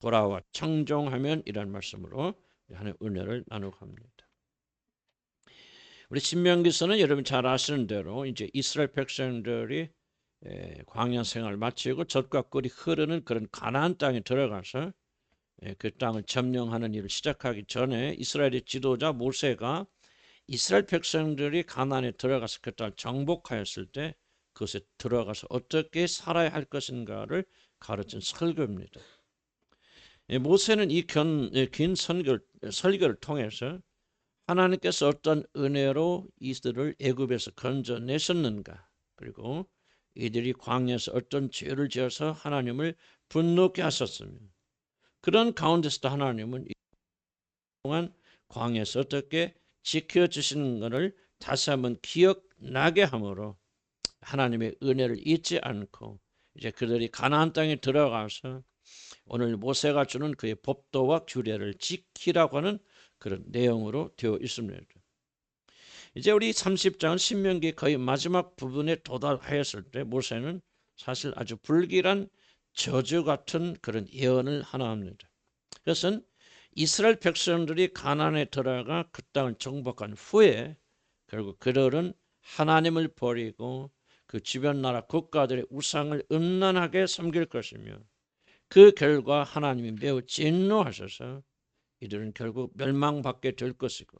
돌아와 청종하면 이란 말씀으로 하나님의 은혜를 나누고 합니다. 우리 신명기서는 여러분 잘 아시는 대로 이제 이스라엘 백성들이 광야 생활을 마치고 젖과 꿀이 흐르는 그런 가나안 땅에 들어가서 그 땅을 점령하는 일을 시작하기 전에 이스라엘의 지도자 모세가 이스라엘 백성들이 가나안에 들어가서 그 땅을 정복하였을 때 그것에 들어가서 어떻게 살아야 할 것인가를 가르친 설교입니다. 모세는 이 긴 설교를 통해서 하나님께서 어떤 은혜로 이들을 애굽에서 건져내셨는가, 그리고 이들이 광야에서 어떤 죄를 지어서 하나님을 분노케 하셨으며 그런 가운데서도 하나님은 동안 광야에서 어떻게 지켜주시는 것을 다시 한번 기억나게 함으로 하나님의 은혜를 잊지 않고 이제 그들이 가나안 땅에 들어가서 오늘 모세가 주는 그의 법도와 규례를 지키라고 하는 그런 내용으로 되어 있습니다. 이제 우리 30장은 신명기 거의 마지막 부분에 도달하였을 때 모세는 사실 아주 불길한 저주 같은 그런 예언을 하나 합니다. 그것은 이스라엘 백성들이 가나안에 들어가 그 땅을 정복한 후에 결국 그들은 하나님을 버리고 그 주변 나라 국가들의 우상을 음란하게 섬길 것이며 그 결과 하나님이 매우 진노하셔서 이들은 결국 멸망받게 될 것이고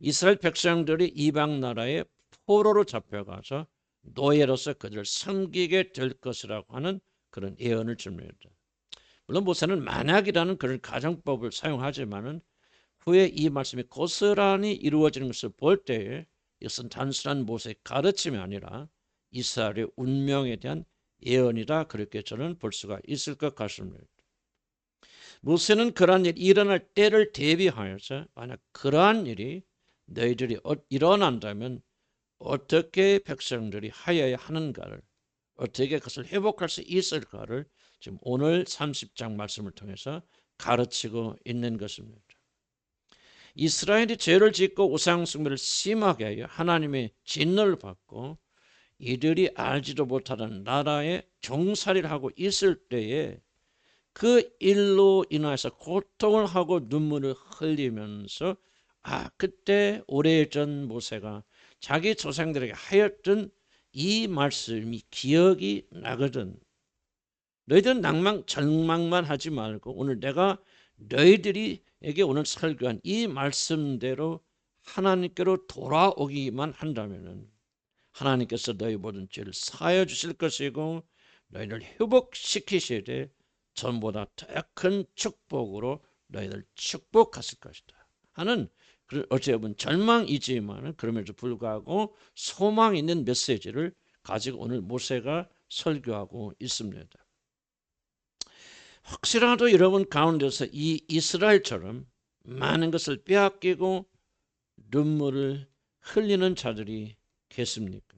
이스라엘 백성들이 이방 나라의 포로로 잡혀가서 노예로서 그들을 섬기게 될 것이라고 하는 그런 예언을 줍니다. 물론 모세는 만약이라는 그런 가정법을 사용하지만은 후에 이 말씀이 고스란히 이루어지는 것을 볼 때에 이것은 단순한 모세의 가르침이 아니라 이스라엘의 운명에 대한 예언이다, 그렇게 저는 볼 수가 있을 것 같습니다. 모세는 그러한 일이 일어날 때를 대비하여서 만약 그러한 일이 너희들이 일어난다면 어떻게 백성들이 하여야 하는가를, 어떻게 그것을 회복할 수 있을까를 지금 오늘 30장 말씀을 통해서 가르치고 있는 것입니다. 이스라엘이 죄를 짓고 우상숭배를 심하게 하여 하나님의 진노를 받고 이들이 알지도 못하는 나라에 종살이를 하고 있을 때에 그 일로 인해서 고통을 하고 눈물을 흘리면서 그때 오래전 모세가 자기 조상들에게 하였던 이 말씀이 기억이 나거든. 너희들은 절망만 하지 말고 오늘 내가 너희들에게 오늘 설교한 이 말씀대로 하나님께로 돌아오기만 한다면 하나님께서 너희 모든 죄를 사하여 주실 것이고 너희를 회복시키셔야 돼 전보다 더 큰 축복으로 너희를 축복하실 것이다 하는, 어찌 보면 절망이지만 그럼에도 불구하고 소망 있는 메시지를 가지고 오늘 모세가 설교하고 있습니다. 혹시라도 여러분 가운데서 이 이스라엘처럼 많은 것을 빼앗기고 눈물을 흘리는 자들이 계십니까?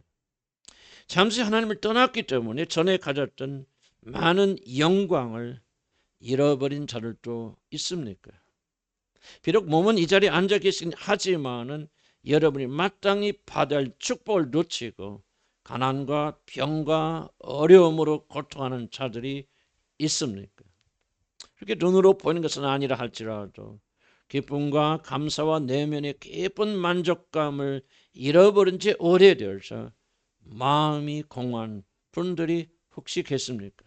잠시 하나님을 떠났기 때문에 전에 가졌던 많은 영광을 잃어버린 자들도 있습니까? 비록 몸은 이 자리에 앉아 계시긴 하지만은 여러분이 마땅히 받아야 할 축복을 놓치고 가난과 병과 어려움으로 고통하는 자들이 있습니까? 그렇게 눈으로 보이는 것은 아니라 할지라도 기쁨과 감사와 내면의 깊은 만족감을 잃어버린 지 오래되어서 마음이 공허한 분들이 혹시 계십니까?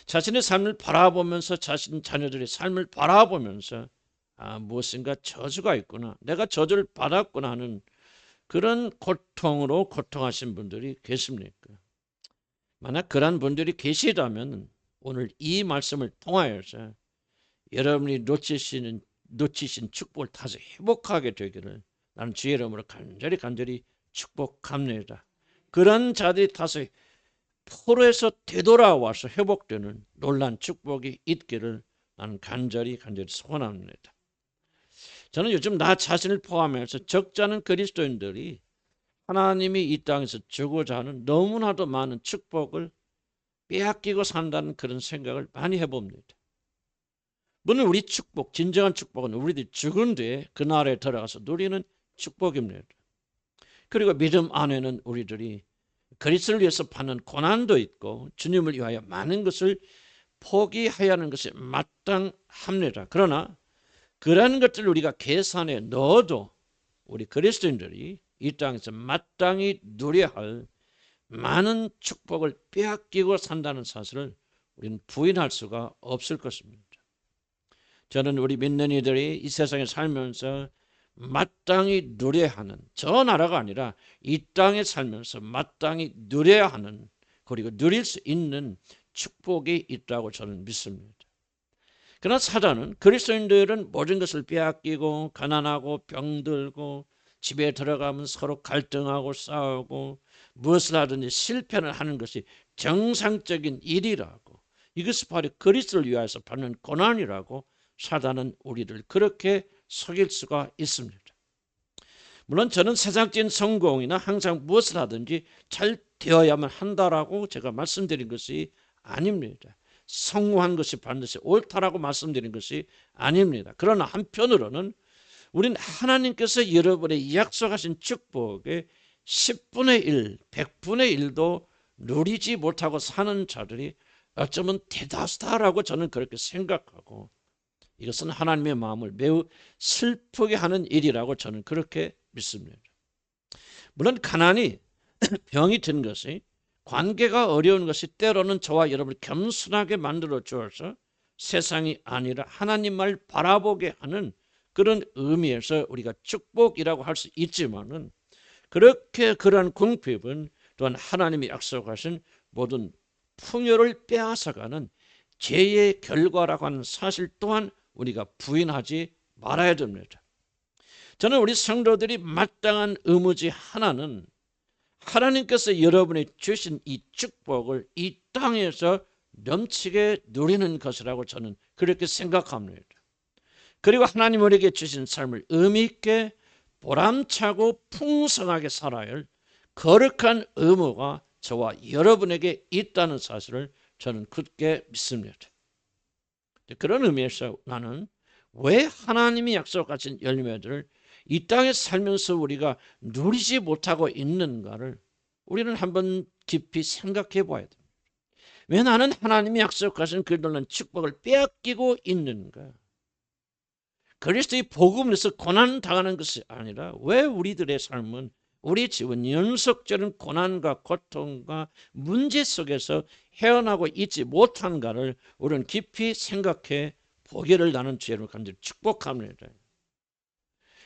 자신의 삶을 바라보면서 자신 자녀들의 삶을 바라보면서 무엇인가 저주가 있구나, 내가 저주를 받았구나 하는 그런 고통으로 고통하신 분들이 계십니까? 만약 그런 분들이 계시다면 오늘 이 말씀을 통하여서 여러분이 놓치신 축복을 다시 회복하게 되기를 나는 주의 이름으로 간절히 축복합니다. 그런 자들이 다시 포로에서 되돌아와서 회복되는 놀란 축복이 있기를 나는 간절히 소원합니다. 저는 요즘 나 자신을 포함해서 적지 않은 그리스도인들이 하나님이 이 땅에서 주고자 하는 너무나도 많은 축복을 빼앗기고 산다는 그런 생각을 많이 해봅니다. 물론 우리 축복, 진정한 축복은 우리들이 죽은 뒤에 그 나라에 들어가서 누리는 축복입니다. 그리고 믿음 안에는 우리들이 그리스도를 위해서 받는 고난도 있고 주님을 위하여 많은 것을 포기해야 하는 것이 마땅합니다. 그러나 그러한 것들을 우리가 계산에 넣어도 우리 그리스도인들이 이 땅에서 마땅히 누려야 할 많은 축복을 빼앗기고 산다는 사실을 우리는 부인할 수가 없을 것입니다. 저는 우리 믿는 이들이 이 세상에 살면서 마땅히 누려야 하는, 저 나라가 아니라 이 땅에 살면서 마땅히 누려야 하는, 그리고 누릴 수 있는 축복이 있다고 저는 믿습니다. 그러나 사단은, 그리스도인들은 모든 것을 빼앗기고 가난하고 병들고 집에 들어가면 서로 갈등하고 싸우고 무엇을 하든지 실패를 하는 것이 정상적인 일이라고, 이것이 바로 그리스도를 위하여서 받는 고난이라고 사단은 우리를 그렇게 속일 수가 있습니다. 물론 저는 세상적인 성공이나 항상 무엇을 하든지 잘 되어야만 한다라고 제가 말씀드린 것이 아닙니다. 성공한 것이 반드시 옳다라고 말씀드린 것이 아닙니다. 그러나 한편으로는 우리는 하나님께서 여러분의 약속하신 축복의 10분의 1, 100분의 1도 누리지 못하고 사는 자들이 어쩌면 대다수다라고 저는 그렇게 생각하고, 이것은 하나님의 마음을 매우 슬프게 하는 일이라고 저는 그렇게 믿습니다. 물론 가난이 병이 든 것이, 관계가 어려운 것이 때로는 저와 여러분을 겸손하게 만들어 주어서 세상이 아니라 하나님을 바라보게 하는 그런 의미에서 우리가 축복이라고 할 수 있지만은, 그렇게 그러한 궁핍은 또한 하나님이 약속하신 모든 풍요를 빼앗아가는 죄의 결과라고 하는 사실 또한 우리가 부인하지 말아야 됩니다. 저는 우리 성도들이 마땅한 의무 중 하나는 하나님께서 여러분이 주신 이 축복을 이 땅에서 넘치게 누리는 것이라고 저는 그렇게 생각합니다. 그리고 하나님 우리에게 주신 삶을 의미 있게 보람차고 풍성하게 살아야 할 거룩한 의무가 저와 여러분에게 있다는 사실을 저는 굳게 믿습니다. 그런 의미에서 나는 왜 하나님이 약속하신 열매들을 이 땅에 살면서 우리가 누리지 못하고 있는가를 우리는 한번 깊이 생각해 봐야 됩니다. 왜 나는 하나님이 약속하신 그 놀라운 축복을 빼앗기고 있는가? 그리스도의 복음에서 고난당하는 것이 아니라 왜 우리들의 삶은, 우리 집은 연속적인 고난과 고통과 문제 속에서 헤어나고 있지 못한가를 우리는 깊이 생각해 보기를 나는 주의를 간절히 축복합니다.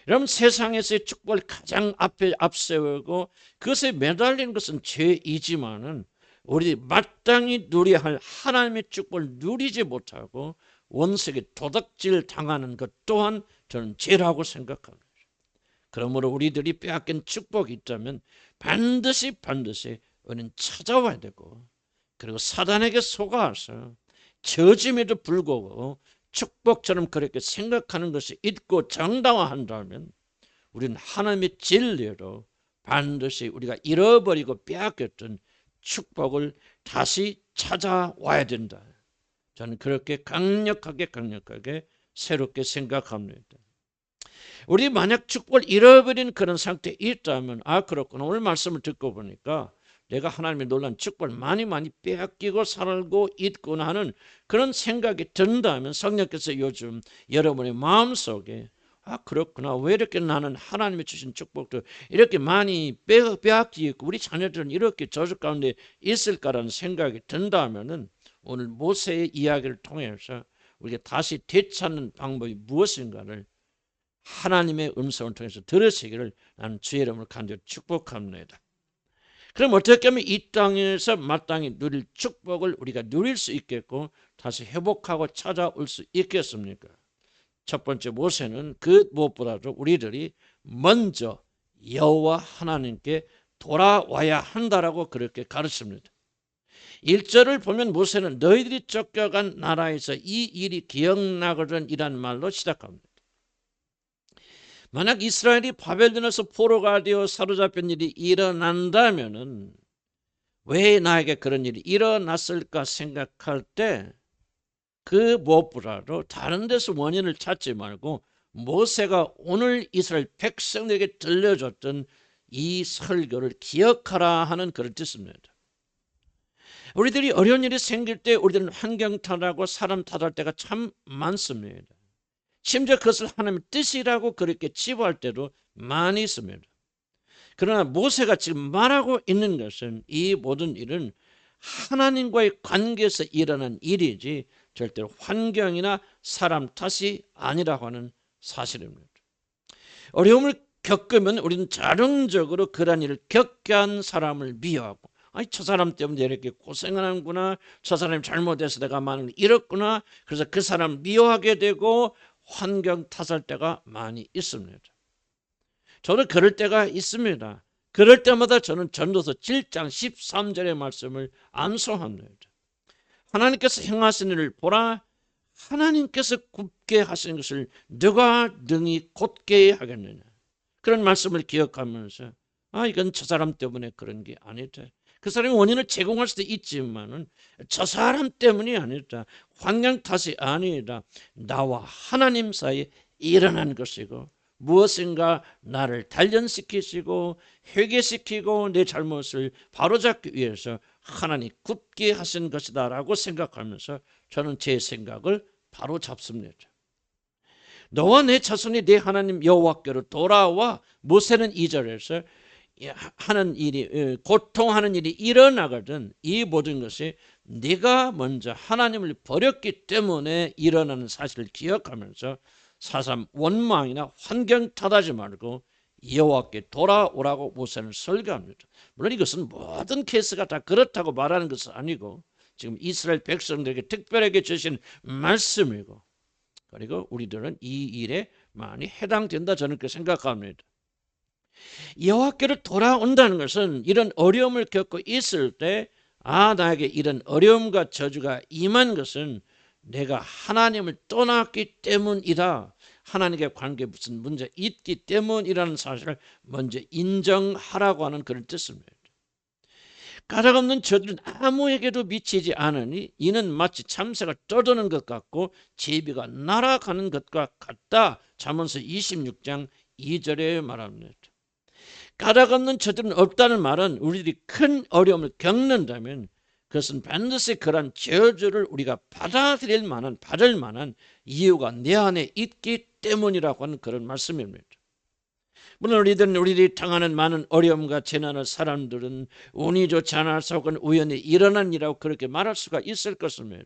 여러분, 세상에서의 축복을 가장 앞에 앞세우고 그것에 매달리는 것은 죄이지만은 우리 마땅히 누려야 할 하나님의 축복을 누리지 못하고 원색에 도둑질 당하는 것 또한 저는 죄라고 생각합니다. 그러므로 우리들이 빼앗긴 축복이 있다면 반드시 우리는 찾아와야 되고, 그리고 사단에게 속아서 저짐에도 불구하고 축복처럼 그렇게 생각하는 것이 있고 정당화한다면 우리는 하나님의 진리로 반드시 우리가 잃어버리고 빼앗겼던 축복을 다시 찾아와야 된다. 저는 그렇게 강력하게 새롭게 생각합니다. 우리 만약 축복을 잃어버린 그런 상태에 있다면, 아 그렇구나, 오늘 말씀을 듣고 보니까 내가 하나님의 놀라운 축복을 많이 빼앗기고 살고 있구나 하는 그런 생각이 든다면 성령께서 요즘 여러분의 마음속에, 아 그렇구나, 왜 이렇게 나는 하나님이 주신 축복도 이렇게 많이 빼앗기고 우리 자녀들은 이렇게 저주 가운데 있을까라는 생각이 든다면은 오늘 모세의 이야기를 통해서 우리가 다시 되찾는 방법이 무엇인가를 하나님의 음성을 통해서 들으시기를 나는 주의 이름으로 간절히 축복합니다. 그럼 어떻게 하면 이 땅에서 마땅히 누릴 축복을 우리가 누릴 수 있겠고 다시 회복하고 찾아올 수 있겠습니까? 첫 번째, 모세는 그 무엇보다도 우리들이 먼저 여호와 하나님께 돌아와야 한다라고 그렇게 가르칩니다. 1절을 보면 모세는 너희들이 쫓겨간 나라에서 이 일이 기억나거든 이란 말로 시작합니다. 만약 이스라엘이 바벨론에서 포로가 되어 사로잡힌 일이 일어난다면은 왜 나에게 그런 일이 일어났을까 생각할 때 그 무엇보다도 다른 데서 원인을 찾지 말고 모세가 오늘 이스라엘 백성에게 들려줬던 이 설교를 기억하라 하는 그런 뜻입니다. 우리들이 어려운 일이 생길 때 우리들은 환경 탓하고 사람 탓할 때가 참 많습니다. 심지어 그것을 하나님의 뜻이라고 그렇게 치부할 때도 많이 있습니다. 그러나 모세가 지금 말하고 있는 것은 이 모든 일은 하나님과의 관계에서 일어난 일이지 절대로 환경이나 사람 탓이 아니라고 하는 사실입니다. 어려움을 겪으면 우리는 자동적으로 그런 일을 겪게 한 사람을 미워하고, 아니 저 사람 때문에 이렇게 고생하는구나, 저 사람이 잘못해서 내가 많이 잃었구나, 그래서 그 사람을 미워하게 되고 환경 탓할 때가 많이 있습니다. 저는 그럴 때가 있습니다. 그럴 때마다 저는 전도서 7장 13절의 말씀을 암송합니다. 하나님께서 행하신 일을 보라, 하나님께서 굽게 하신 것을 누가 능히 곧게 하겠느냐. 그런 말씀을 기억하면서 이건 저 사람 때문에 그런 게 아니다. 그 사람이 원인을 제공할 수도 있지만은 저 사람 때문이 아니다. 환경 탓이 아니다. 나와 하나님 사이에 일어난 것이고 무엇인가 나를 단련시키시고 회개시키고 내 잘못을 바로잡기 위해서 하나님 굳게 하신 것이다 라고 생각하면서 저는 제 생각을 바로잡습니다. 너와 내 자손이 내 하나님 여호와께로 돌아와, 모세는 2절에서 하는 일이, 고통하는 일이 일어나거든 이 모든 것이 네가 먼저 하나님을 버렸기 때문에 일어나는 사실을 기억하면서 사삼 원망이나 환경 탓하지 말고 여호와께 돌아오라고 모세는 설교합니다. 물론 이것은 모든 케이스가 다 그렇다고 말하는 것은 아니고 지금 이스라엘 백성들에게 특별하게 주신 말씀이고, 그리고 우리들은 이 일에 많이 해당된다 저는 그렇게 생각합니다. 여호와께로 돌아온다는 것은 이런 어려움을 겪고 있을 때 나에게 이런 어려움과 저주가 임한 것은 내가 하나님을 떠났기 때문이다. 하나님과의 관계에 무슨 문제 있기 때문이라는 사실을 먼저 인정하라고 하는 그런 뜻입니다. 가닥없는 저주는 아무에게도 미치지 않으니 이는 마치 참새가 떠도는 것 같고 제비가 날아가는 것과 같다. 잠언서 26장 2절에 말합니다. 가닥없는 저주는 없다는 말은 우리들이 큰 어려움을 겪는다면 그것은 반드시 그런 저주를 우리가 받을 만한 이유가 내 안에 있기 때문이라고 하는 그런 말씀입니다. 물론 우리들이 당하는 많은 어려움과 재난을 사람들은 운이 좋지 않아서 혹은 우연히 일어난 일이라고 그렇게 말할 수가 있을 것입니다.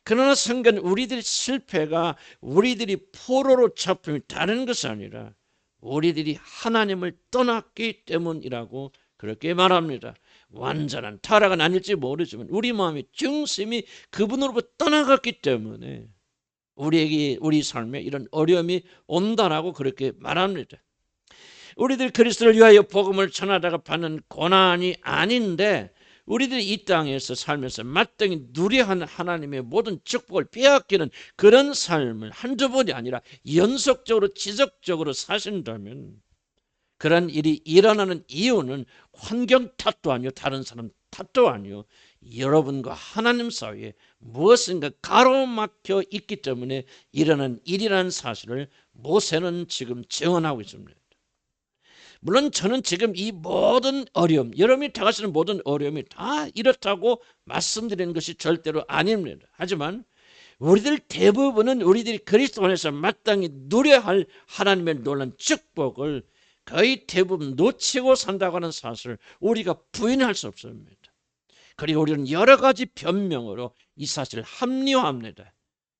그러나 성경은 우리들의 실패가 우리들이 포로로 잡힘이 다른 것이 아니라 우리들이 하나님을 떠났기 때문이라고 그렇게 말합니다. 완전한 타락은 아닐지 모르지만 우리 마음의 중심이 그분으로부터 떠나갔기 때문에 우리 삶에 이런 어려움이 온다라고 그렇게 말합니다. 우리들 그리스도를 위하여 복음을 전하다가 받는 고난이 아닌데 우리들이 이 땅에서 살면서 마땅히 누려야 하는 하나님의 모든 축복을 빼앗기는 그런 삶을 한두 번이 아니라 연속적으로 지속적으로 사신다면 그런 일이 일어나는 이유는 환경 탓도 아니요 다른 사람 탓도 아니요 여러분과 하나님 사이에 무엇인가 가로막혀 있기 때문에 일어난 일이라는 사실을 모세는 지금 증언하고 있습니다. 물론 저는 지금 이 모든 어려움, 여러분이 당하시는 모든 어려움이 다 이렇다고 말씀드리는 것이 절대로 아닙니다. 하지만 우리들 대부분은 우리들이 그리스도 안에서 마땅히 누려야 할 하나님의 놀라운 축복을 거의 대부분 놓치고 산다고 하는 사실을 우리가 부인할 수 없습니다. 그리고 우리는 여러 가지 변명으로 이 사실을 합리화합니다.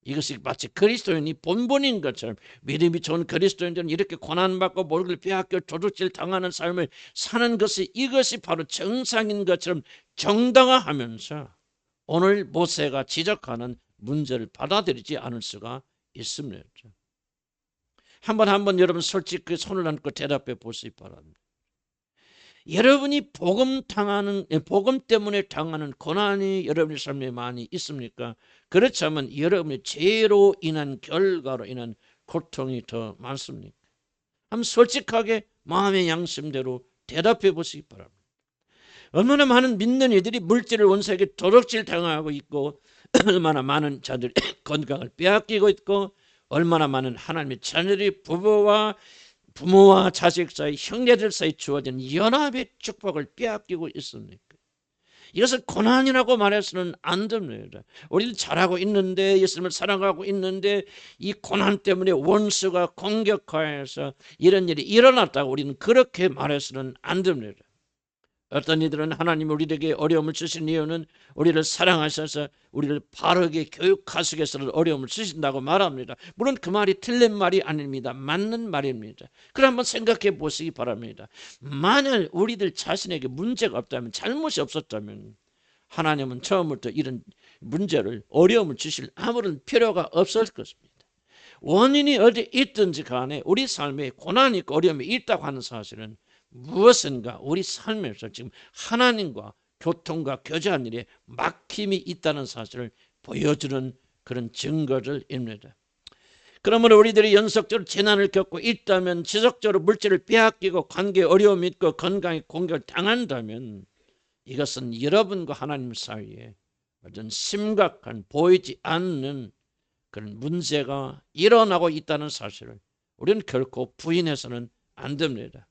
이것이 마치 그리스도인이 본분인 것처럼 믿음이 좋은 그리스도인들은 이렇게 고난받고 목을 빼앗겨 도둑질 당하는 삶을 사는 것이 이것이 바로 정상인 것처럼 정당화하면서 오늘 모세가 지적하는 문제를 받아들이지 않을 수가 있습니다. 한번 여러분 솔직히 손을 얹고 대답해 보시기 바랍니다. 여러분이 복음 때문에 당하는 고난이 여러분의 삶에 많이 있습니까? 그렇다면 여러분의 죄로 인한 결과로 인한 고통이 더 많습니까? 한번 솔직하게 마음의 양심대로 대답해 보시기 바랍니다. 얼마나 많은 믿는 이들이 물질을 원수에게 도둑질 당하고 있고 얼마나 많은 자들이 건강을 빼앗기고 있고 얼마나 많은 하나님의 자녀들이 부모와 자식 사이, 형제들 사이 주어진 연합의 축복을 빼앗기고 있습니까? 이것을 고난이라고 말해서는 안 됩니다. 우리는 잘하고 있는데, 예수님을 사랑하고 있는데 이 고난 때문에 원수가 공격하여서 이런 일이 일어났다고 우리는 그렇게 말해서는 안 됩니다. 어떤 이들은 하나님이 우리에게 어려움을 주신 이유는 우리를 사랑하셔서 우리를 바르게 교육하시기 위해서 어려움을 주신다고 말합니다. 물론 그 말이 틀린 말이 아닙니다. 맞는 말입니다. 그럼 한번 생각해 보시기 바랍니다. 만약 우리들 자신에게 문제가 없다면, 잘못이 없었다면 하나님은 처음부터 이런 문제를, 어려움을 주실 아무런 필요가 없을 것입니다. 원인이 어디 있든지 간에 우리 삶에 고난이 있고 어려움이 있다고 하는 사실은 무엇인가 우리 삶에서 지금 하나님과 교통과 교제한 일에 막힘이 있다는 사실을 보여주는 그런 증거들입니다. 그러므로 우리들이 연속적으로 재난을 겪고 있다면, 지속적으로 물질을 빼앗기고 관계에 어려움이 있고 건강에 공격을 당한다면 이것은 여러분과 하나님 사이에 어떤 심각한 보이지 않는 그런 문제가 일어나고 있다는 사실을 우리는 결코 부인해서는 안 됩니다.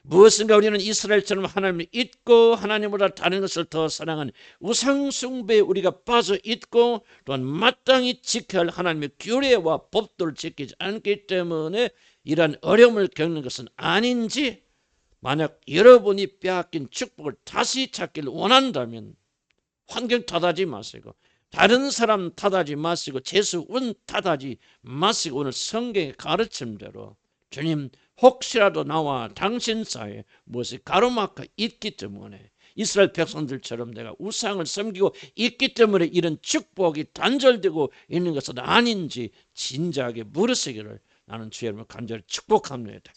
무엇인가 우리는 이스라엘처럼 하나님을 잊고 하나님보다 다른 것을 더 사랑하는 우상숭배에 우리가 빠져 있고, 또한 마땅히 지켜야 할 하나님의 규례와 법도를 지키지 않기 때문에 이러한 어려움을 겪는 것은 아닌지, 만약 여러분이 빼앗긴 축복을 다시 찾기를 원한다면 환경 탓하지 마시고, 다른 사람 탓하지 마시고, 재수운 탓하지 마시고, 오늘 성경의 가르침대로 주님, 혹시라도 나와 당신 사이에 무엇이 가로막혀 있기 때문에, 이스라엘 백성들처럼 내가 우상을 섬기고 있기 때문에 이런 축복이 단절되고 있는 것은 아닌지 진지하게 물으시기를 나는 주의 이름으로 간절히 축복합니다.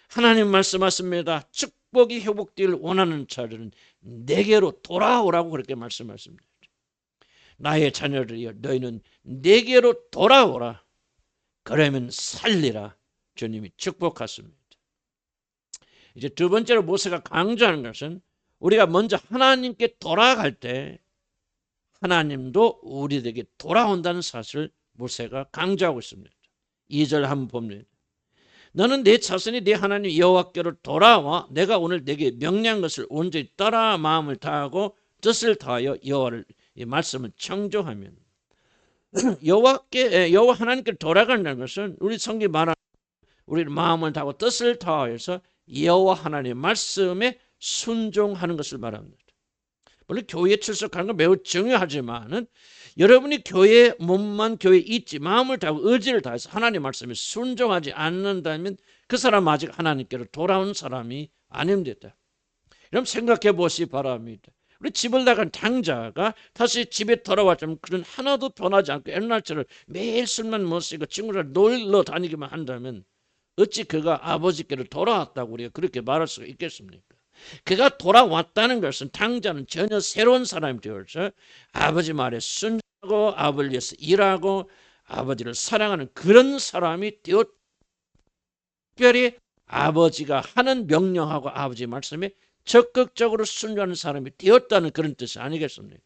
하나님 말씀하십니다. 축복이 회복되기를 원하는 자들은 내게로 돌아오라고 그렇게 말씀하십니다. 나의 자녀들이여, 너희는 내게로 돌아오라. 그러면 살리라. 주님이 축복하십니다. 이제 두 번째로 모세가 강조하는 것은, 우리가 먼저 하나님께 돌아갈 때 하나님도 우리에게 돌아온다는 사실을 모세가 강조하고 있습니다. 2절 한번 봅니다. 너는 내 자손이 내 하나님 여호와께로 돌아와 내가 오늘 내게 명령한 것을 온전히 따라 마음을 다하고 뜻을 다하여 여호와를, 이 말씀을 청종하면, 여호와 하나님께 돌아간다는 것은 우리 성경이 말하는 우리를 마음을 다하고 뜻을 다해서 여호와 하나님의 말씀에 순종하는 것을 말합니다. 물론 교회에 출석하는 건 매우 중요하지만은, 여러분이 교회에 몸만 교회에 있지 마음을 다하고 의지를 다해서 하나님의 말씀에 순종하지 않는다면 그 사람 아직 하나님께로 돌아온 사람이 아닙니다. 여러분 생각해 보시기 바랍니다. 우리 집을 나간 당자가 다시 집에 돌아왔지만 그런 하나도 변하지 않고 옛날처럼 매일 술만 마시고 친구들 놀러 다니기만 한다면 어찌 그가 아버지께로 돌아왔다고 우리가 그렇게 말할 수가 있겠습니까? 그가 돌아왔다는 것은 당자는 전혀 새로운 사람이 되어서 아버지 말에 순종하고 아버지를 위해서 일하고 아버지를 사랑하는 그런 사람이 되었, 특별히 아버지가 하는 명령하고 아버지 말씀에 적극적으로 순종하는 사람이 되었다는 그런 뜻이 아니겠습니까?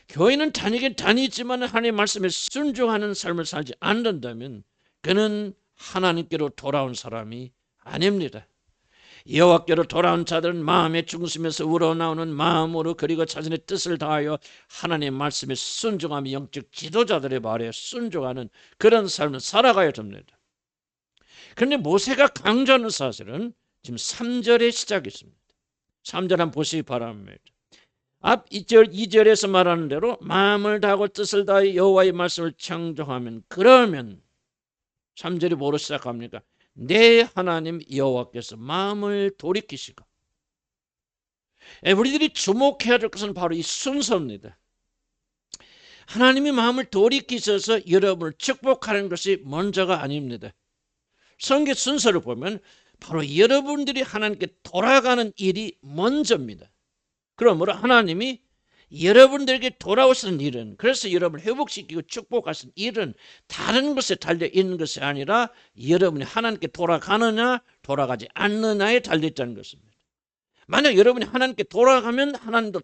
교회는 다니긴 다니지만 하나님의 말씀에 순종하는 삶을 살지 않는다면 그는 하나님께로 돌아온 사람이 아닙니다. 여호와께로 돌아온 자들은 마음의 중심에서 우러나오는 마음으로, 그리고 자신의 뜻을 다하여 하나님의 말씀에 순종하며 영적 지도자들의 말에 순종하는 그런 삶을 살아가야 됩니다. 그런데 모세가 강조하는 사실은 지금 3절의 시작이 있습니다. 3절 한번 보시기 바랍니다. 앞 2절에서 말하는 대로 마음을 다하고 뜻을 다하여 여호와의 말씀을 청종하면, 그러면 3절이 뭐로 시작합니까? 내 하나님 여호와께서 마음을 돌이키시고. 우리들이 주목해야 될 것은 바로 이 순서입니다. 하나님이 마음을 돌이키셔서 여러분을 축복하는 것이 먼저가 아닙니다. 성경 순서를 보면 바로 여러분들이 하나님께 돌아가는 일이 먼저입니다. 그러므로 하나님이 여러분들에게 돌아오시는 일은, 그래서 여러분을 회복시키고 축복하시는 일은 다른 것에 달려있는 것이 아니라 여러분이 하나님께 돌아가느냐 돌아가지 않느냐에 달려있다는 것입니다. 만약 여러분이 하나님께 돌아가면 하나님도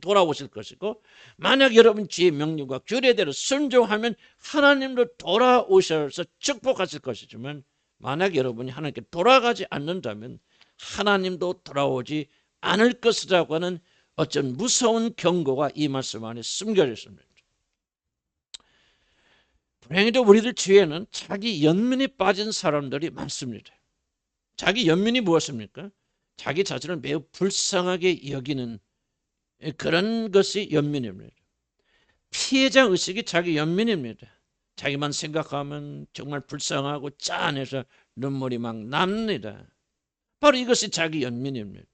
돌아오실 것이고, 만약 여러분 주의 명령과 규례대로 순종하면 하나님도 돌아오셔서 축복하실 것이지만, 만약 여러분이 하나님께 돌아가지 않는다면 하나님도 돌아오지 않을 것이라고 하는 어쩐 무서운 경고가 이 말씀 안에 숨겨 있습니다. 불행히도 우리들 주위에는 자기 연민에 빠진 사람들이 많습니다. 자기 연민이 무엇입니까? 자기 자신을 매우 불쌍하게 여기는 그런 것이 연민입니다. 피해자 의식이 자기 연민입니다. 자기만 생각하면 정말 불쌍하고 짠해서 눈물이 막 납니다. 바로 이것이 자기 연민입니다.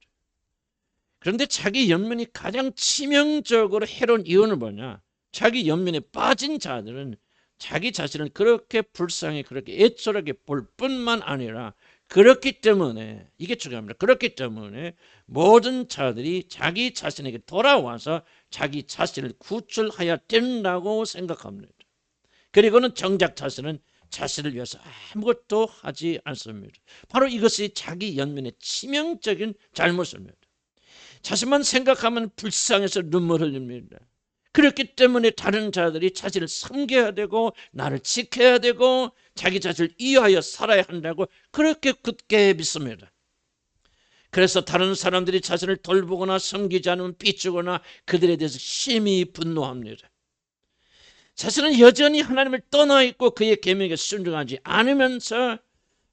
그런데 자기 연민이 가장 치명적으로 해로운 이유는 뭐냐? 자기 연민에 빠진 자들은 자기 자신을 그렇게 불쌍히 그렇게 애절하게 볼 뿐만 아니라 그렇기 때문에, 이게 중요합니다. 그렇기 때문에 모든 자들이 자기 자신에게 돌아와서 자기 자신을 구출해야 된다고 생각합니다. 그리고는 정작 자신은 자신을 위해서 아무것도 하지 않습니다. 바로 이것이 자기 연민의 치명적인 잘못입니다. 자신만 생각하면 불쌍해서 눈물 흘립니다. 그렇기 때문에 다른 자들이 자신을 섬겨야 되고 나를 지켜야 되고 자기 자신을 이해하여 살아야 한다고 그렇게 굳게 믿습니다. 그래서 다른 사람들이 자신을 돌보거나 섬기지 않으면 삐치거나 그들에 대해서 심히 분노합니다. 자신은 여전히 하나님을 떠나 있고 그의 계명에 순종하지 않으면서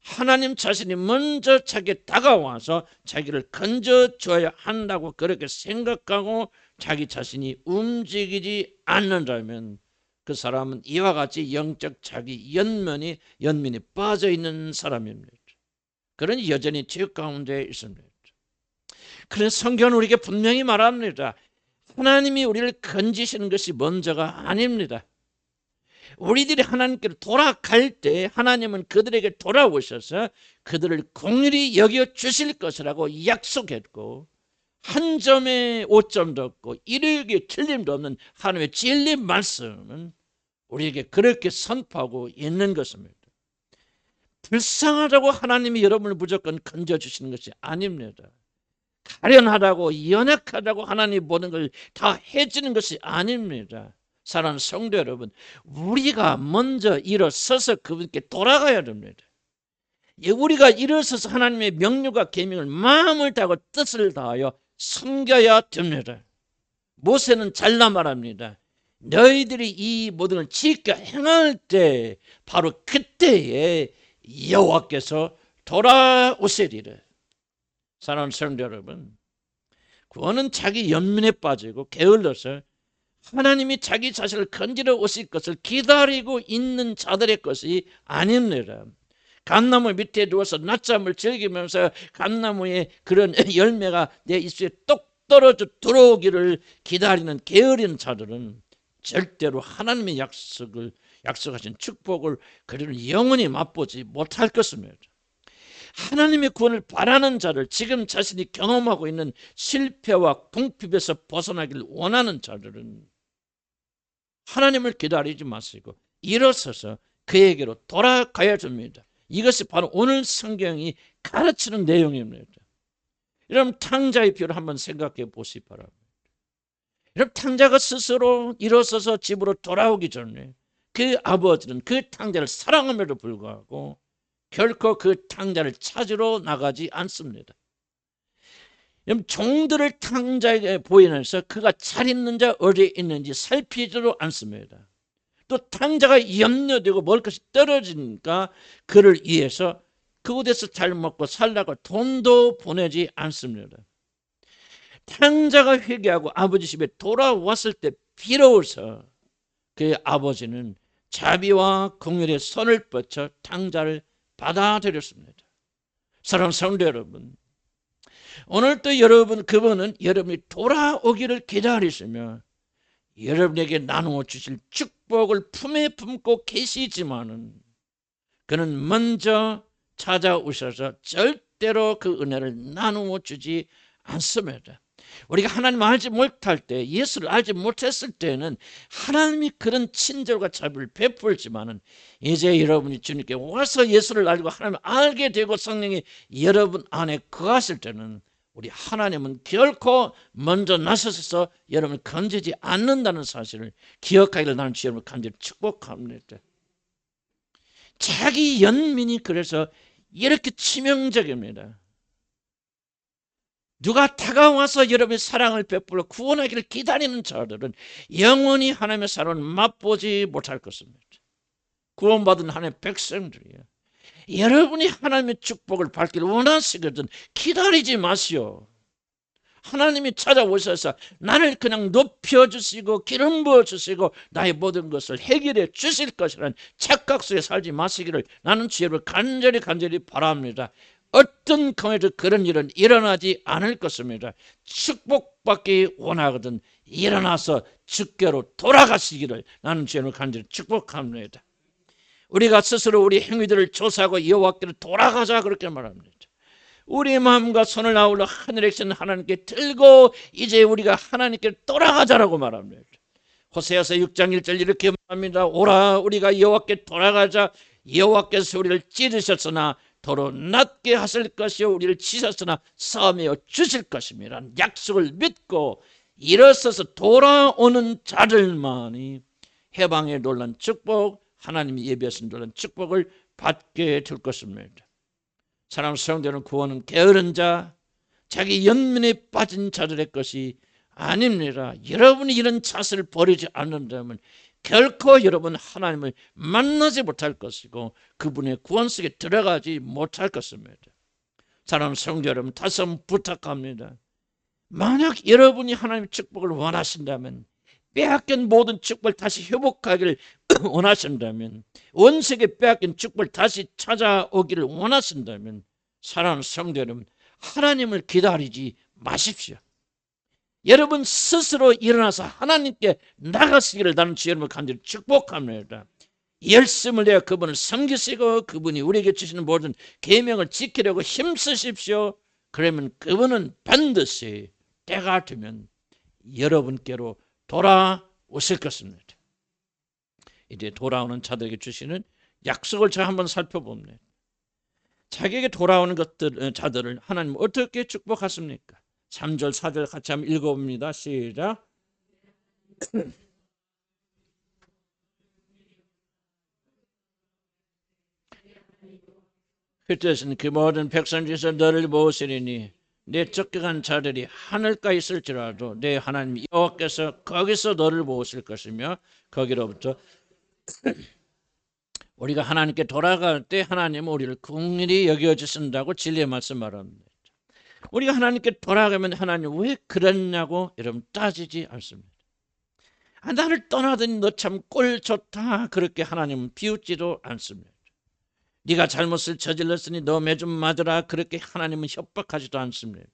하나님 자신이 먼저 자기에 다가와서 자기를 건져줘야 한다고 그렇게 생각하고 자기 자신이 움직이지 않는다면 그 사람은 이와 같이 영적 자기 연민이 빠져 있는 사람입니다. 그러니 여전히 죄 가운데 있습니다. 그래서 성경은 우리에게 분명히 말합니다. 하나님이 우리를 건지시는 것이 먼저가 아닙니다. 우리들이 하나님께로 돌아갈 때 하나님은 그들에게 돌아오셔서 그들을 긍휼히 여겨 주실 것이라고 약속했고 한 점에 오점도 없고 이르게 틀림도 없는 하나님의 진리 말씀은 우리에게 그렇게 선포하고 있는 것입니다. 불쌍하다고 하나님이 여러분을 무조건 건져주시는 것이 아닙니다. 가련하다고 연약하다고 하나님 모든 걸 다 해주는 것이 아닙니다. 사랑하는 성도 여러분, 우리가 먼저 일어서서 그분께 돌아가야 됩니다. 우리가 일어서서 하나님의 명령과 계명을 마음을 다하고 뜻을 다하여 섬겨야 됩니다. 모세는 잘라 말합니다. 너희들이 이 모든 걸 지켜 행할 때 바로 그때에 여호와께서 돌아오시리라. 사랑하는 성도 여러분, 구원은 자기 연민에 빠지고 게을러서 하나님이 자기 자신을 건지러 오실 것을 기다리고 있는 자들의 것이 아닙니다. 감나무 밑에 누워서 낮잠을 즐기면서 감나무의 그런 열매가 내 입술에 똑 떨어져 들어오기를 기다리는 게으른 자들은 절대로 하나님의 약속하신 축복을 그들은 영원히 맛보지 못할 것입니다. 하나님의 구원을 바라는 자를, 지금 자신이 경험하고 있는 실패와 궁핍에서 벗어나기를 원하는 자들은 하나님을 기다리지 마시고 일어서서 그에게로 돌아가야 됩니다. 이것이 바로 오늘 성경이 가르치는 내용입니다. 여러분, 탕자의 비유를 한번 생각해 보시기 바랍니다. 여러분, 탕자가 스스로 일어서서 집으로 돌아오기 전에 그 아버지는 그 탕자를 사랑함에도 불구하고 결코 그 탕자를 찾으러 나가지 않습니다. 종들을 탕자에게 보이면서 그가 잘 있는지 어디에 있는지 살피지도 않습니다. 또 탕자가 염려되고 먹을 것이 떨어지니까 그를 위해서 그곳에서 잘 먹고 살라고 돈도 보내지 않습니다. 탕자가 회개하고 아버지 집에 돌아왔을 때 비로소 그 아버지는 자비와 긍휼의 손을 뻗쳐 탕자를 받아들였습니다. 사랑하는 성도 여러분, 오늘도 그분은 여러분이 돌아오기를 기다리시며 여러분에게 나누어 주실 축복을 품에 품고 계시지만은 그는 먼저 찾아오셔서 절대로 그 은혜를 나누어 주지 않습니다. 우리가 하나님을 알지 못할 때, 예수를 알지 못했을 때는 하나님이 그런 친절과 자비를 베풀지만은 이제 여러분이 주님께 와서 예수를 알고 하나님을 알게 되고 성령이 여러분 안에 거하실 때는 우리 하나님은 결코 먼저 나서서 여러분을 건지지 않는다는 사실을 기억하기를 나는 여러분을 간절히 축복합니다. 자기 연민이 그래서 이렇게 치명적입니다. 누가 다가와서 여러분의 사랑을 베풀어 구원하기를 기다리는 자들은 영원히 하나님의 사랑을 맛보지 못할 것입니다. 구원받은 하나님의 백성들이에요. 여러분이 하나님의 축복을 받기를 원하시거든 기다리지 마시오. 하나님이 찾아오셔서 나를 그냥 높여주시고 기름 부어주시고 나의 모든 것을 해결해 주실 것이라는 착각 속에 살지 마시기를 나는 주여를 간절히 바랍니다. 어떤 경우에도 그런 일은 일어나지 않을 것입니다. 축복받기 원하거든 일어나서 주께로 돌아가시기를 나는 주여를 간절히 축복합니다. 우리가 스스로 우리 행위들을 조사하고 여호와께로 돌아가자 그렇게 말합니다. 우리 마음과 손을 아울러 하늘에 계신 하나님께 들고 이제 우리가 하나님께 돌아가자라고 말합니다. 호세아서 6장 1절 이렇게 말합니다. 오라 우리가 여호와께 돌아가자. 여호와께서 우리를 찢으셨으나 도로 낮게 하실 것이요 우리를 치셨으나 싸매어 주실 것입니다. 약속을 믿고 일어서서 돌아오는 자들만이 해방의 놀란 축복 하나님이 예비하신 놀란 축복을 받게 될 것입니다. 사랑하는 성도는 구원은 게으른 자, 자기 연민에 빠진 자들의 것이 아닙니다. 여러분이 이런 자세를 버리지 않는다면 결코 여러분 하나님을 만나지 못할 것이고 그분의 구원 속에 들어가지 못할 것입니다. 사랑하는 성도 여러분, 다시 한번 부탁합니다. 만약 여러분이 하나님의 축복을 원하신다면 빼앗긴 모든 축복을 다시 회복하기를 원하신다면 원색에 빼앗긴 축복을 다시 찾아오기를 원하신다면 사랑하는 성도 여러분 하나님을 기다리지 마십시오. 여러분 스스로 일어나서 하나님께 나가시기를 나는 주 여러분을 간절히 축복합니다. 열심을 내어 그분을 섬기시고 그분이 우리에게 주시는 모든 계명을 지키려고 힘쓰십시오. 그러면 그분은 반드시 때가 되면 여러분께로 돌아오실 것입니다. 이제 돌아오는 자들에게 주시는 약속을 제가 한번 살펴봅니다. 자기에게 돌아오는 자들을 하나님 어떻게 축복하십니까? 3절 4절 같이 한번 읽어봅니다. 시작. 그때는 그 모든 백성 중에서 너를 모으시리니 내 쫓겨간 자들이 하늘가에 있을지라도 내 하나님 여호와께서 거기서 너를 모으실 것이며 거기로부터 우리가 하나님께 돌아갈 때 하나님은 우리를 긍휼히 여겨주신다고 진리의 말씀 말합니다. 우리가 하나님께 돌아가면 하나님 왜 그랬냐고 여러분 따지지 않습니다. 나를 떠나더니 너 참 꼴 좋다 그렇게 하나님은 비웃지도 않습니다. 네가 잘못을 저질렀으니 너 매 좀 맞으라 그렇게 하나님은 협박하지도 않습니다.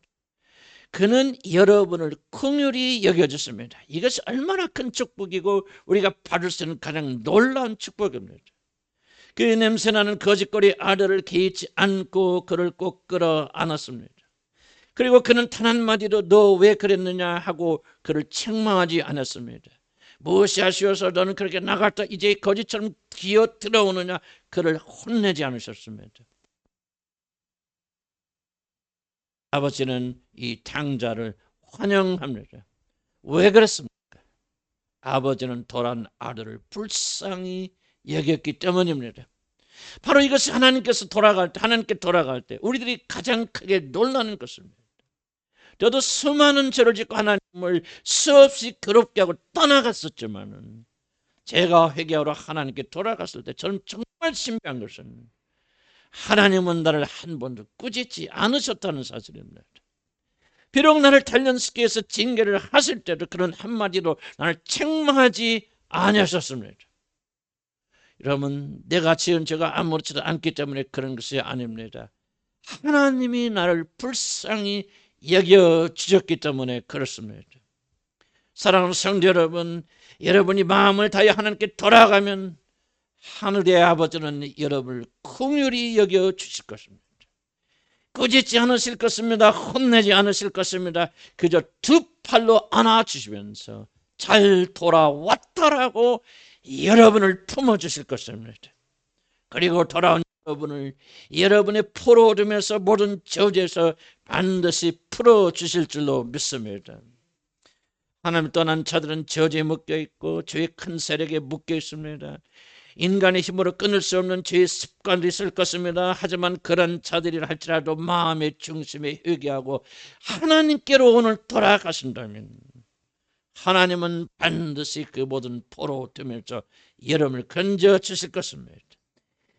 그는 여러분을 긍휼히 여겨주십니다. 이것이 얼마나 큰 축복이고 우리가 받을 수 있는 가장 놀라운 축복입니다. 그 냄새나는 거짓거리 아들을 개의치 않고 그를 꼭 끌어안았습니다. 그리고 그는 단 한마디도 너 왜 그랬느냐 하고 그를 책망하지 않았습니다. 무엇이 아쉬워서 너는 그렇게 나갔다 이제 거짓처럼 기어 들어오느냐 그를 혼내지 않으셨습니다. 아버지는 이 탕자를 환영합니다. 왜 그랬습니까? 아버지는 돌아온 아들을 불쌍히 여겼기 때문입니다. 바로 이것이 하나님께 돌아갈 때 우리들이 가장 크게 놀라는 것입니다. 저도 수많은 죄를 짓고 하나님을 수없이 괴롭게 하고 떠나갔었지만 제가 회개하러 하나님께 돌아갔을 때 저는 정말 신비한 것은 하나님은 나를 한 번도 꾸짖지 않으셨다는 사실입니다. 비록 나를 단련시키기 위해서 징계를 하실 때도 그런 한마디로 나를 책망하지 않으셨습니다. 여러분 내가 지은 죄가 아무렇지도 않기 때문에 그런 것이 아닙니다. 하나님이 나를 불쌍히 여겨주셨기 때문에 그렇습니다. 사랑하는 성도 여러분, 여러분이 마음을 다해 하나님께 돌아가면 하늘의 아버지는 여러분을 긍휼히 여겨주실 것입니다. 꾸짖지 않으실 것입니다. 혼내지 않으실 것입니다. 그저 두 팔로 안아주시면서 잘 돌아왔다라고 여러분을 품어주실 것입니다. 그리고 돌아온 여러분을 여러분의 포로 얻으면서 모든 저주에서 반드시 풀어주실 줄로 믿습니다. 하나님 떠난 자들은 저주에 묶여 있고 죄의 큰 세력에 묶여 있습니다. 인간의 힘으로 끊을 수 없는 죄의 습관도 있을 것입니다. 하지만 그런 자들이라 할지라도 마음의 중심에 회개하고 하나님께로 오늘 돌아가신다면 하나님은 반드시 그 모든 포로 되면서 여러분을 건져 주실 것입니다.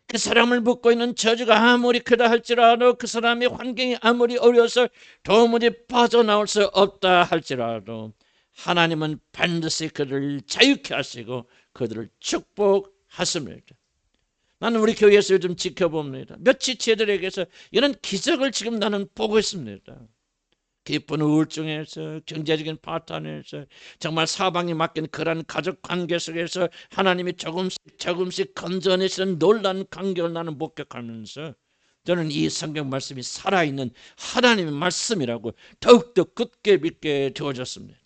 그 사람을 묶고 있는 저주가 아무리 크다 할지라도, 그 사람의 환경이 아무리 어려워서 도무지 빠져나올 수 없다 할지라도 하나님은 반드시 그들을 자유케 하시고 그들을 축복하십니다. 나는 우리 교회에서 요즘 지켜봅니다. 몇 지체들에게서 이런 기적을 지금 나는 보고 있습니다. 기쁜 우울증에서, 경제적인 파탄에서, 정말 사방이 맡긴 그런 가족 관계 속에서 하나님이 조금씩 건져내시는 놀라운 간격을 나는 목격하면서 저는 이 성경 말씀이 살아있는 하나님의 말씀이라고 더욱더 굳게 믿게 되어졌습니다.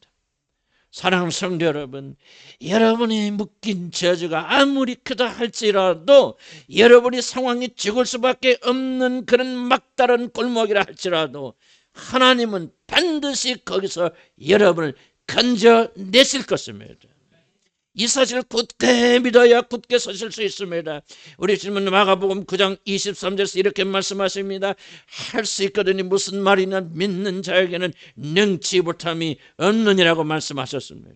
사랑하는 성도 여러분, 여러분이 묶인 저주가 아무리 크다 할지라도, 여러분이 상황이 죽을 수밖에 없는 그런 막다른 골목이라 할지라도 하나님은 반드시 거기서 여러분을 건져내실 것입니다. 이 사실을 굳게 믿어야 굳게 서실 수 있습니다. 우리 주님은 마가복음 9장 23절에서 이렇게 말씀하십니다. 할 수 있거든요. 무슨 말이냐, 믿는 자에게는 능치 못함이 없느니라고 말씀하셨습니다.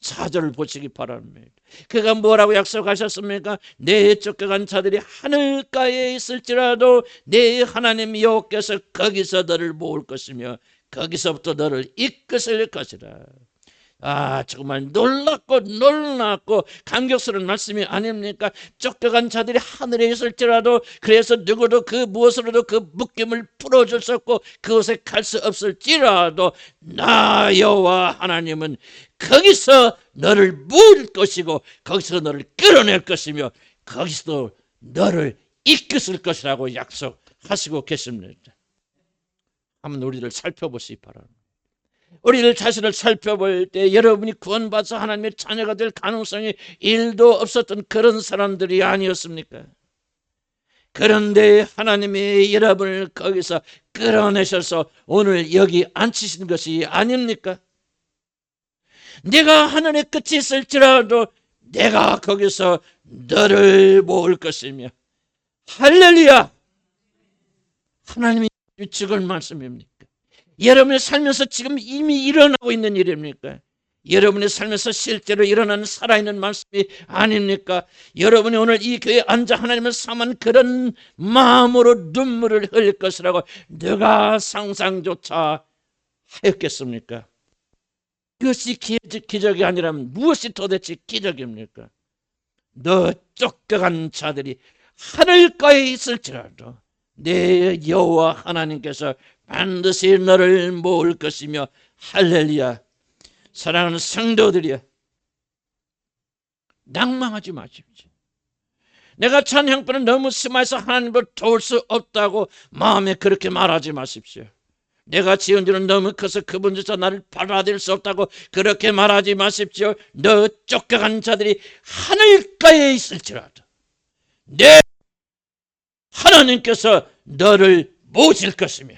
4절을 보시기 바랍니다. 그가 뭐라고 약속하셨습니까? 내 쫓겨간 자들이 하늘가에 있을지라도 내 하나님 여호와께서 거기서 너를 모을 것이며 거기서부터 너를 이끄실 것이라. 정말 놀랍고 감격스러운 말씀이 아닙니까? 쫓겨간 자들이 하늘에 있을지라도, 그래서 누구도 그 무엇으로도 그 묶임을 풀어줄 수 없고 그곳에 갈 수 없을지라도 나 여호와 하나님은 거기서 너를 모을 것이고 거기서 너를 끌어낼 것이며 거기서 너를 이끄실 것이라고 약속하시고 계십니다. 한번 우리를 살펴보시기 바랍니다. 우리를 자신을 살펴볼 때 여러분이 구원받아서 하나님의 자녀가 될 가능성이 1도 없었던 그런 사람들이 아니었습니까? 그런데 하나님이 여러분을 거기서 끌어내셔서 오늘 여기 앉히신 것이 아닙니까? 내가 하늘의 끝이 있을지라도 내가 거기서 너를 모을 것이며, 할렐루야! 하나님이 죽을 말씀입니까? 여러분의 살면서 지금 이미 일어나고 있는 일입니까? 여러분의 삶에서 실제로 일어나는 살아있는 말씀이 아닙니까? 여러분이 오늘 이 교회에 앉아 하나님을 사모하는 그런 마음으로 눈물을 흘릴 것이라고 누가 상상조차 하였겠습니까? 그것이 기적이 아니라면 무엇이 도대체 기적입니까? 너 쫓겨간 자들이 하늘가에 있을지라도 내 여호와 하나님께서 반드시 너를 모을 것이며, 할렐루야. 사랑하는 성도들이여, 낭망하지 마십시오. 내가 찬양권은 너무 심해서 하나님을 도울 수 없다고 마음에 그렇게 말하지 마십시오. 내가 지은 죄는 너무 커서 그분조차 나를 받아들일 수 없다고 그렇게 말하지 마십시오. 너 쫓겨간 자들이 하늘가에 있을지라도 내 하나님께서 너를 모실 것이며,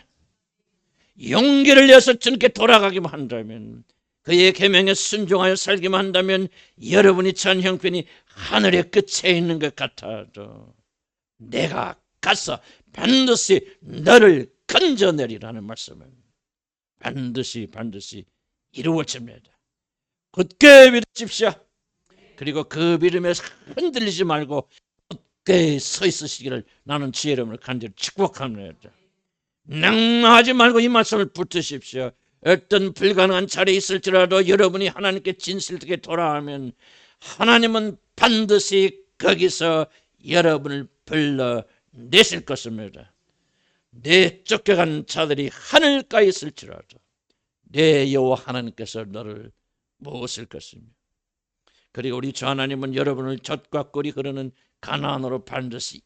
용기를 내서 주님께 돌아가기만 한다면, 그의 계명에 순종하여 살기만 한다면 여러분이 전 형편이 하늘의 끝에 있는 것 같아도 내가 가서 반드시 너를 건져내리라는 말씀을 반드시 이루어집니다. 굳게 믿으십시오. 그리고 그 믿음에 흔들리지 말고 굳게 서 있으시기를 나는 주의 이름으로 간절히 축복합니다. 낭망하지 말고 이 말씀을 붙드십시오. 어떤 불가능한 자리에 있을지라도 여러분이 하나님께 진실되게 돌아오면 하나님은 반드시 거기서 여러분을 불러내실 것입니다. 내 쫓겨간 자들이 하늘가에 있을지라도 내 여호와 하나님께서 너를 모으실 것입니다. 그리고 우리 주 하나님은 여러분을 젖과 꿀이 흐르는 가나안으로 반드시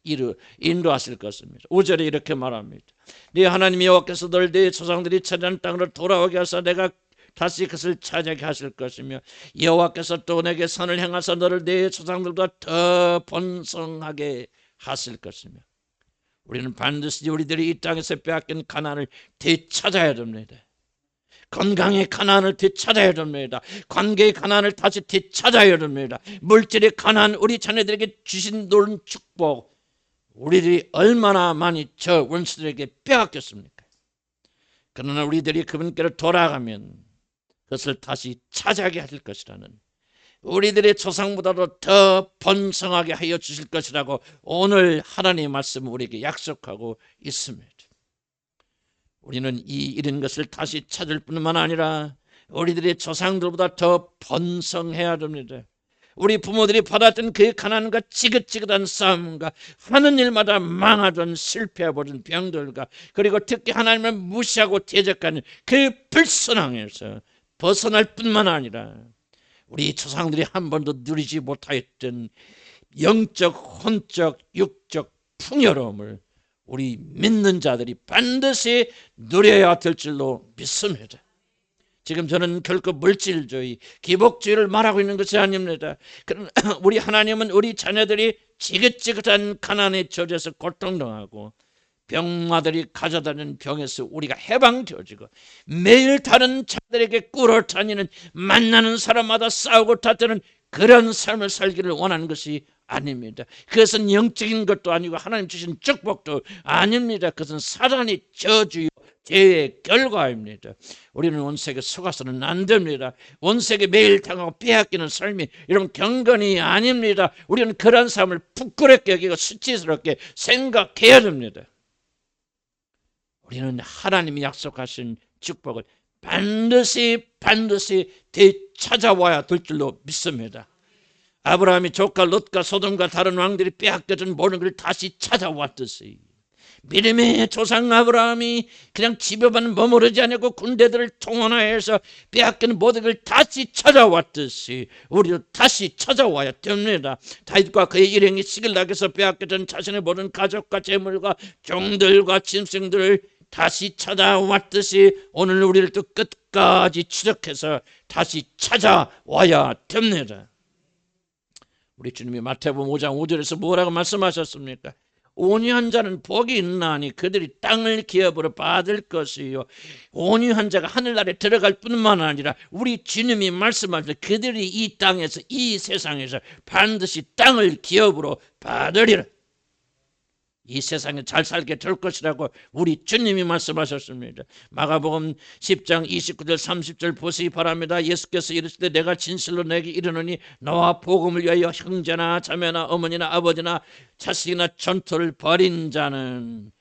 인도하실 것입니다. 5절에 이렇게 말합니다. 네 하나님 여호와께서 너를 네 조상들이 차지한 땅으로 돌아오게 하사 내가 다시 그것을 차지하게 하실 것이며, 여호와께서 또 내게 선을 행하사 너를 네 조상들보다 더 번성하게 하실 것이며, 우리는 반드시 우리들이 이 땅에서 빼앗긴 가나안을 되찾아야 됩니다. 건강의 가난을 되찾아야 됩니다. 관계의 가난을 다시 되찾아야 됩니다. 물질의 가난, 우리 자녀들에게 주신 놀라운 축복, 우리들이 얼마나 많이 저 원수들에게 빼앗겼습니까? 그러나 우리들이 그분께로 돌아가면 그것을 다시 차지하게 하실 것이라는, 우리들의 조상보다도 더 번성하게 하여 주실 것이라고 오늘 하나님의 말씀을 우리에게 약속하고 있습니다. 우리는 이 잃은 것을 다시 찾을 뿐만 아니라 우리들의 조상들보다 더 번성해야 됩니다. 우리 부모들이 받았던 그 가난과 지긋지긋한 싸움과 하는 일마다 망하던 실패해버린 병들과, 그리고 특히 하나님을 무시하고 대적하는 그 불선항에서 벗어날 뿐만 아니라 우리 조상들이 한 번도 누리지 못하였던 영적, 혼적, 육적 풍요로움을 우리 믿는 자들이 반드시 누려야 될 줄로 믿습니다. 지금 저는 결코 물질주의, 기복주의를 말하고 있는 것이 아닙니다. 그러나 우리 하나님은 우리 자녀들이 지긋지긋한 가난에 젖어서 고통당하고 병마들이 가져다니는 병에서 우리가 해방되어지고 매일 다른 자들에게 꿀을 다니는, 만나는 사람마다 싸우고 다투는 그런 삶을 살기를 원하는 것이 아닙니다. 그것은 영적인 것도 아니고 하나님 주신 축복도 아닙니다. 그것은 사단의 저주요 죄의 결과입니다. 우리는 원색에 속아서는 안 됩니다. 원색에 매일 당하고 빼앗기는 삶이 여러분 경건이 아닙니다. 우리는 그런 삶을 부끄럽게 여기고 수치스럽게 생각해야 됩니다. 우리는 하나님이 약속하신 축복을 반드시 되찾아와야 될 줄로 믿습니다. 아브라함이 조카 롯과 소돔과 다른 왕들이 빼앗겨진 모든 걸 다시 찾아왔듯이 믿음의 조상 아브라함이 그냥 집에만 머무르지 않고 군대들을 통원하여서 빼앗긴 모든 걸 다시 찾아왔듯이 우리도 다시 찾아와야 됩니다. 다윗과 그의 일행이 시글락에서 빼앗겨진 자신의 모든 가족과 재물과 종들과 짐승들을 다시 찾아왔듯이 오늘 우리를 또 끝까지 추적해서 다시 찾아와야 됩니다. 우리 주님이 마태복음 5장 5절에서 뭐라고 말씀하셨습니까? 온유한 자는 복이 있나니 그들이 땅을 기업으로 받을 것이요. 온유한 자가 하늘나라에 들어갈 뿐만 아니라 우리 주님이 말씀하셨을 때 그들이 이 땅에서, 이 세상에서 반드시 땅을 기업으로 받으리라. 이 세상에 잘 살게 될 것이라고 우리 주님이 말씀하셨습니다. 마가복음 10장 29절 30절 보시기 바랍니다. 예수께서 이르시되 내가 진실로 내게 이르노니 너와 복음을 위하여 형제나 자매나 어머니나 아버지나 자식이나 전토를 벌인 자는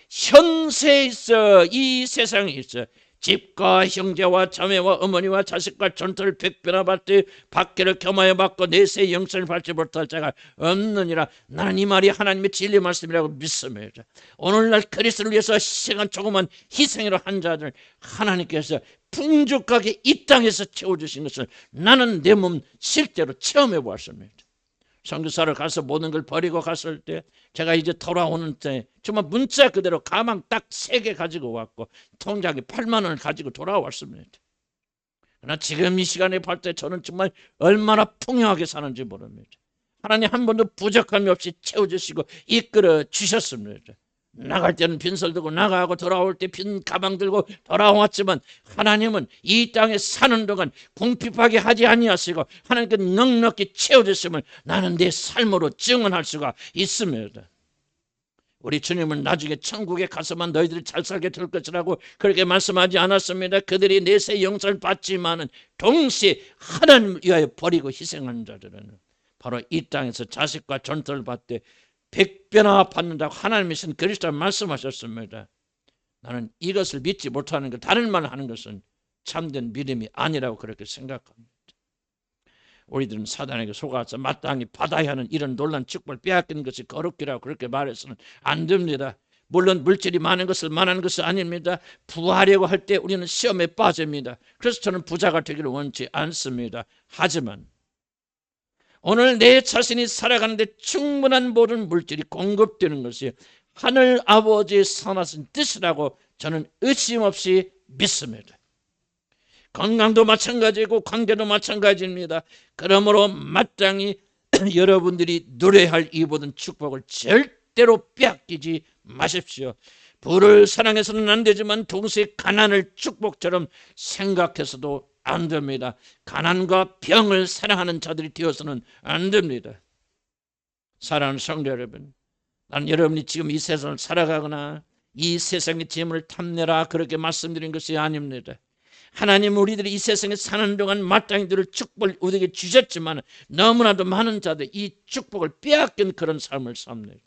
현세에 있어, 이 세상에 있어 집과 형제와 자매와 어머니와 자식과 전토를 100배나 받되 박해를 겸하여 받고 내세 영생을 받지 못할 자가 없느니라. 나는 이 말이 하나님의 진리 말씀이라고 믿습니다. 오늘날 그리스도를 위해서 시간 조그만 희생으로 한 자들 하나님께서 풍족하게 이 땅에서 채워주신 것을 나는 내 몸 실제로 체험해 보았습니다. 선교사를 가서 모든 걸 버리고 갔을 때 제가 이제 돌아오는 때 정말 문자 그대로 가방 딱 3개 가지고 왔고 통장에 8만 원을 가지고 돌아왔습니다. 그러나 지금 이 시간에 볼 때 저는 정말 얼마나 풍요하게 사는지 모릅니다. 하나님 한 번도 부족함이 없이 채워주시고 이끌어 주셨습니다. 나갈 때는 빈설 들고 나가고 돌아올 때 빈 가방 들고 돌아왔지만 하나님은 이 땅에 사는 동안 궁핍하게 하지 아니하시고 하나님께 넉넉히 채워주심을 나는 내 삶으로 증언할 수가 있습니다. 우리 주님은 나중에 천국에 가서만 너희들이 잘 살게 될 것이라고 그렇게 말씀하지 않았습니다. 그들이 내세 영생을 받지만은 동시에 하나님을 위하여 버리고 희생한 자들은 바로 이 땅에서 자식과 전토를 받되 100배나 받는다고 하나님이신 그리스도가 말씀하셨습니다. 나는 이것을 믿지 못하는 것, 다른 말을 하는 것은 참된 믿음이 아니라고 그렇게 생각합니다. 우리들은 사단에게 속아서 마땅히 받아야 하는 이런 놀란 축복을 빼앗기는 것이 거룩기라고 그렇게 말해서는 안 됩니다. 물론 물질이 많은 것을 말하는 것은 아닙니다. 부하려고 할 때 우리는 시험에 빠집니다. 그래서 저는 부자가 되기를 원치 않습니다. 하지만 오늘 내 자신이 살아가는데 충분한 모든 물질이 공급되는 것이 하늘 아버지의 선하신 뜻이라고 저는 의심 없이 믿습니다. 건강도 마찬가지고 관계도 마찬가지입니다. 그러므로 마땅히 여러분들이 누려야 할 이 모든 축복을 절대로 빼앗기지 마십시오. 부를 사랑해서는 안 되지만 동시에 가난을 축복처럼 생각해서도 안 됩니다. 가난과 병을 사랑하는 자들이 되어서는 안 됩니다. 사랑하는 성도 여러분, 난 여러분이 지금 이 세상을 살아가거나 이 세상의 재물을 탐내라 그렇게 말씀드린 것이 아닙니다. 하나님 우리들이 이 세상에 사는 동안 마땅히 들을 축복을 우리에게 주셨지만 너무나도 많은 자들이 이 축복을 빼앗긴 그런 삶을 삽니다.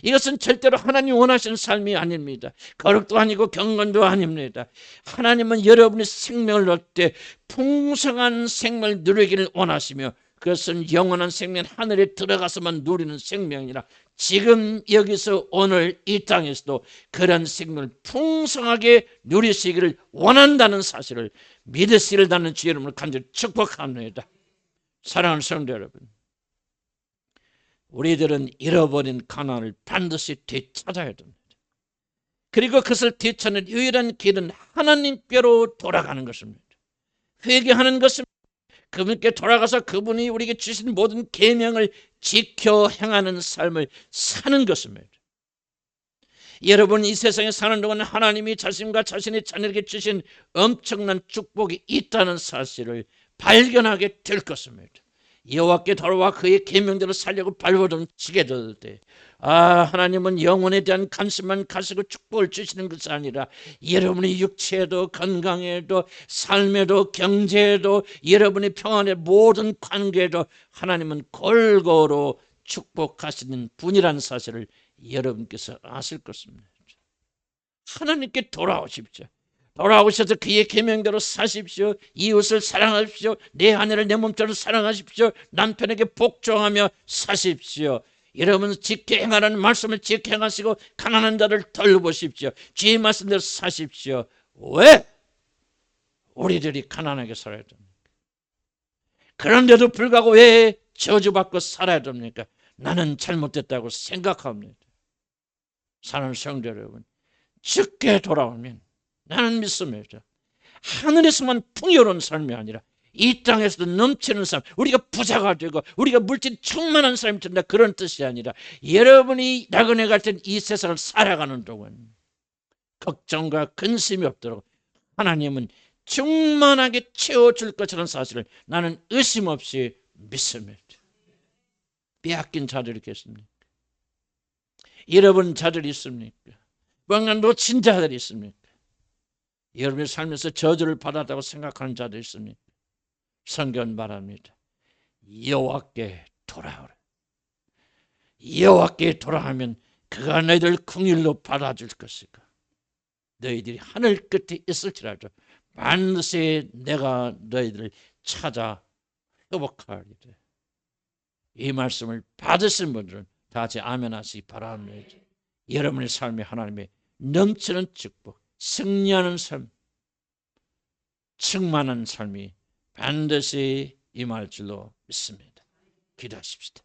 이것은 절대로 하나님 원하시는 삶이 아닙니다. 거룩도 아니고 경건도 아닙니다. 하나님은 여러분의 생명을 얻을 때 풍성한 생명을 누리기를 원하시며 그것은 영원한 생명, 하늘에 들어가서만 누리는 생명이라 지금 여기서 오늘 이 땅에서도 그런 생명을 풍성하게 누리시기를 원한다는 사실을 믿으시기를 다는 주의 이름으로 간절히 축복합니다. 사랑하는 성도 여러분, 우리들은 잃어버린 가나안을 반드시 되찾아야 됩니다. 그리고 그것을 되찾는 유일한 길은 하나님께로 돌아가는 것입니다. 회개하는 것입니다. 그분께 돌아가서 그분이 우리에게 주신 모든 계명을 지켜 행하는 삶을 사는 것입니다. 여러분 이 세상에 사는 동안 하나님이 자신과 자신의 자녀에게 주신 엄청난 축복이 있다는 사실을 발견하게 될 것입니다. 여호와께 돌아와 그의 계명대로 살려고 발버둥치게 될 때 하나님은 영혼에 대한 관심만 가지고 축복을 주시는 것이 아니라 여러분의 육체에도 건강에도 삶에도 경제에도 여러분의 평안의 모든 관계에도 하나님은 골고루 축복하시는 분이라는 사실을 여러분께서 아실 것입니다. 하나님께 돌아오십시오. 돌아오셔서 그의 계명대로 사십시오. 이웃을 사랑하십시오. 내 아내를 내 몸처럼 사랑하십시오. 남편에게 복종하며 사십시오. 여러분 지켜 행하라는 말씀을 지켜 행하시고 가난한 자를 돌보십시오. 주의 말씀대로 사십시오. 왜 우리들이 가난하게 살아야 됩니까? 그런데도 불구하고 왜 저주받고 살아야 됩니까? 나는 잘못됐다고 생각합니다. 사랑하는 성도 여러분, 주께 돌아오면 나는 믿습니다. 하늘에서만 풍요로운 삶이 아니라 이 땅에서도 넘치는 삶, 우리가 부자가 되고 우리가 물질 충만한 삶이 된다 그런 뜻이 아니라 여러분이 나그네 같은 이 세상을 살아가는 동안 걱정과 근심이 없도록 하나님은 충만하게 채워줄 것이라는 사실을 나는 의심 없이 믿습니다. 빼앗긴 자들이 있겠습니까? 잃어버린 자들이 있습니까? 뭔가 놓친 자들이 있습니까? 여러분의 삶에서 저주를 받았다고 생각하는 자도 있습니까? 성경은 말합니다. 여호와께 돌아오라. 여호와께 돌아오면 그가 너희들 긍휼로 받아줄 것이고 너희들이 하늘 끝에 있을지라도 반드시 내가 너희들을 찾아 회복하리라. 이 말씀을 받으신 분들은 다 같이 아멘 하시기 바랍니다. 여러분의 삶에 하나님의 넘치는 축복, 승리하는 삶, 충만한 삶이 반드시 임할 줄로 믿습니다. 기도하십시다.